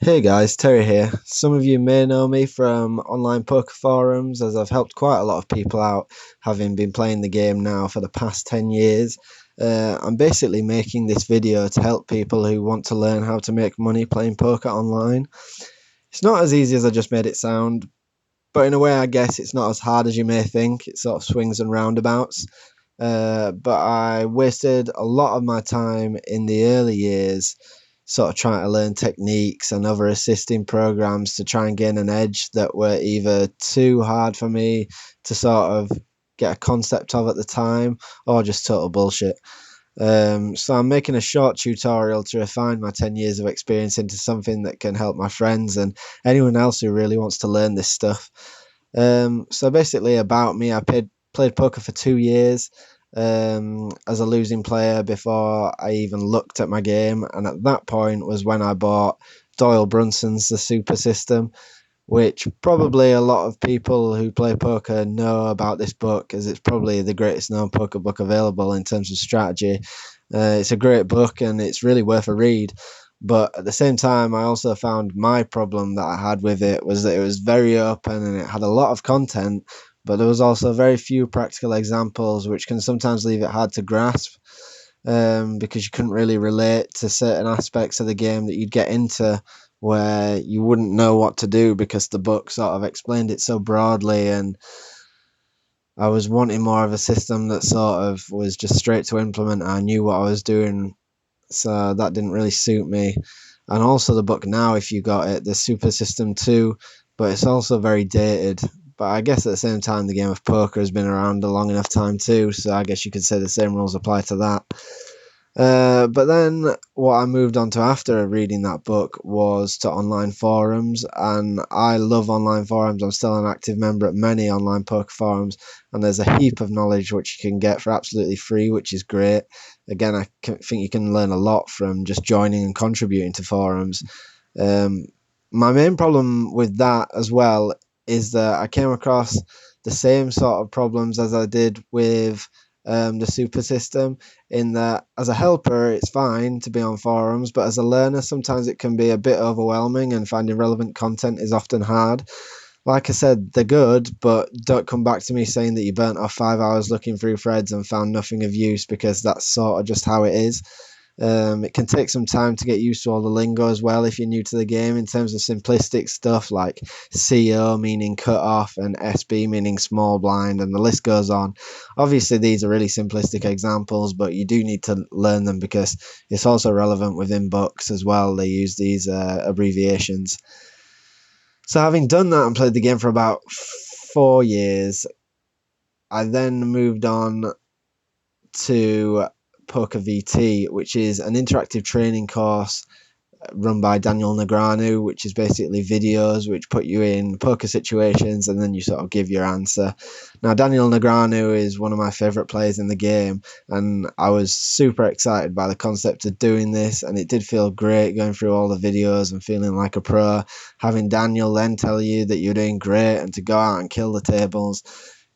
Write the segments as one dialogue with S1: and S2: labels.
S1: Hey guys, Terry here. Some of you may know me from online poker forums as I've helped quite a lot of people out, having been playing the game now for the past 10 years. I'm basically making this video to help people who want to learn how to make money playing poker online. It's not as easy as I just made it sound, but in a way, I guess it's not as hard as you may think. It sort of swings and roundabouts. But I wasted a lot of my time in the early years sort of trying to learn techniques and other assisting programs to try and gain an edge that were either too hard for me to sort of get a concept of at the time or just total bullshit. So I'm making a short tutorial to refine my 10 years of experience into something that can help my friends and anyone else who really wants to learn this stuff. So basically, about me, played poker for 2 years as a losing player before I even looked at my game, and at that point was when I bought Doyle Brunson's The Super System, which probably a lot of people who play poker know about this book, as it's probably the greatest known poker book available in terms of strategy. It's a great book and it's really worth a read. But at the same time, I also found my problem that I had with it was that it was very open and it had a lot of content, but there was also very few practical examples, which can sometimes leave it hard to grasp because you couldn't really relate to certain aspects of the game that you'd get into where you wouldn't know what to do because the book sort of explained it so broadly, and I was wanting more of a system that sort of was just straight to implement. I knew what I was doing, so that didn't really suit me. And also the book now, if you got it, the Super System 2, but it's also very dated. But I guess at the same time, the game of poker has been around a long enough time too, so I guess you could say the same rules apply to that. But then what I moved on to after reading that book was to online forums, and I love online forums. I'm still an active member at many online poker forums, and there's a heap of knowledge which you can get for absolutely free, which is great. Again, think you can learn a lot from just joining and contributing to forums. Um, my main problem with that as well is that I came across the same sort of problems as I did with the super system, in that as a helper it's fine to be on forums, but as a learner sometimes it can be a bit overwhelming and finding relevant content is often hard. Like I said, they're good, but don't come back to me saying that you burnt off 5 hours looking through threads and found nothing of use, because that's sort of just how it is. It can take some time to get used to all the lingo as well if you're new to the game, in terms of simplistic stuff like CO meaning cut off and SB meaning small blind, and the list goes on. Obviously, these are really simplistic examples, but you do need to learn them because it's also relevant within books as well. They use these abbreviations. So, having done that and played the game for about 4 years, I then moved on to Poker VT, which is an interactive training course run by Daniel Negreanu, which is basically videos which put you in poker situations and then you sort of give your answer. Now, Daniel Negreanu is one of my favourite players in the game, and I was super excited by the concept of doing this, and it did feel great going through all the videos and feeling like a pro. Having Daniel then tell you that you're doing great and to go out and kill the tables,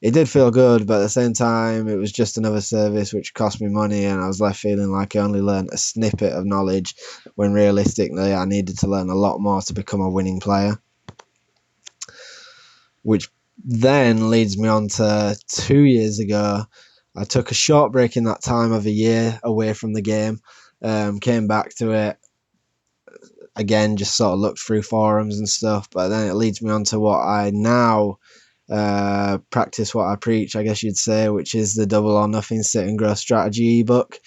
S1: it did feel good, but at the same time, it was just another service which cost me money, and I was left feeling like I only learned a snippet of knowledge when realistically I needed to learn a lot more to become a winning player. Which then leads me on to 2 years ago. I took a short break in that time of a year away from the game, came back to it again, just sort of looked through forums and stuff, but then it leads me on to what I now practice, what I preach, I guess you'd say, which is the Double or Nothing Sit and Grow Strategy ebook.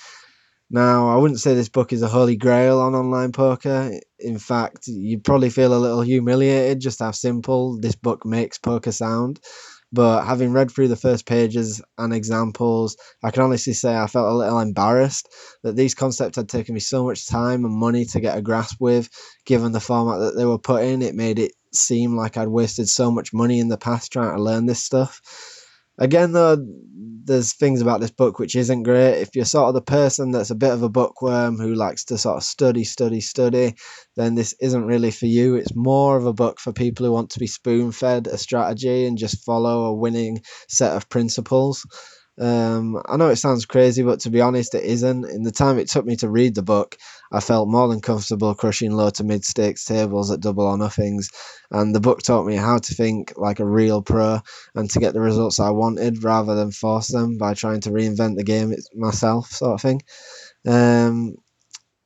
S1: Now, I wouldn't say this book is a holy grail on online poker. In fact, you'd probably feel a little humiliated just how simple this book makes poker sound. But having read through the first pages and examples, I can honestly say I felt a little embarrassed that these concepts had taken me so much time and money to get a grasp with. Given the format that they were put in, it made it seem like I'd wasted so much money in the past trying to learn this stuff. Again, though, there's things about this book which isn't great. If you're sort of the person that's a bit of a bookworm who likes to sort of study, then this isn't really for you. It's more of a book for people who want to be spoon fed a strategy and just follow a winning set of principles. I know it sounds crazy, but to be honest, it isn't. In the time it took me to read the book, I felt more than comfortable crushing low to mid stakes tables at double or nothings, and the book taught me how to think like a real pro and to get the results I wanted rather than force them by trying to reinvent the game myself, sort of thing. Um,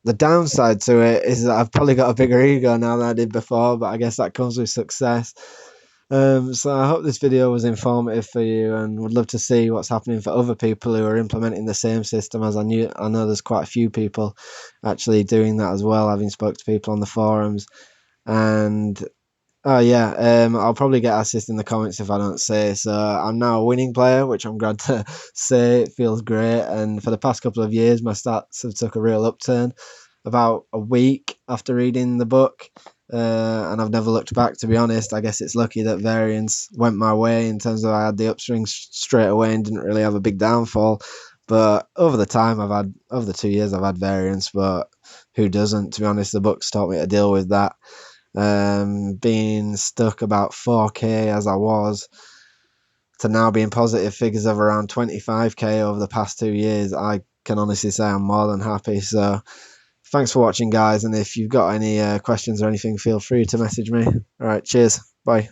S1: the downside to it is that I've probably got a bigger ego now than I did before, but I guess that comes with success. So I hope this video was informative for you, and would love to see what's happening for other people who are implementing the same system, as I know there's quite a few people actually doing that as well, having spoke to people on the forums. And oh yeah, I'll probably get assist in the comments if I don't say. So I'm now a winning player, which I'm glad to say. It feels great, and for the past couple of years, my stats have took a real upturn. About a week after reading the book, and I've never looked back. To be honest, I guess it's lucky that variance went my way in terms of I had the upswing straight away and didn't really have a big downfall. But over the 2 years I've had variance, but who doesn't? To be honest, the book's taught me to deal with that. Being stuck about 4k as I was to now being positive figures of around 25k over the past 2 years, I can honestly say I'm more than happy. So thanks for watching, guys, and if you've got any questions or anything, feel free to message me. All right, cheers, bye.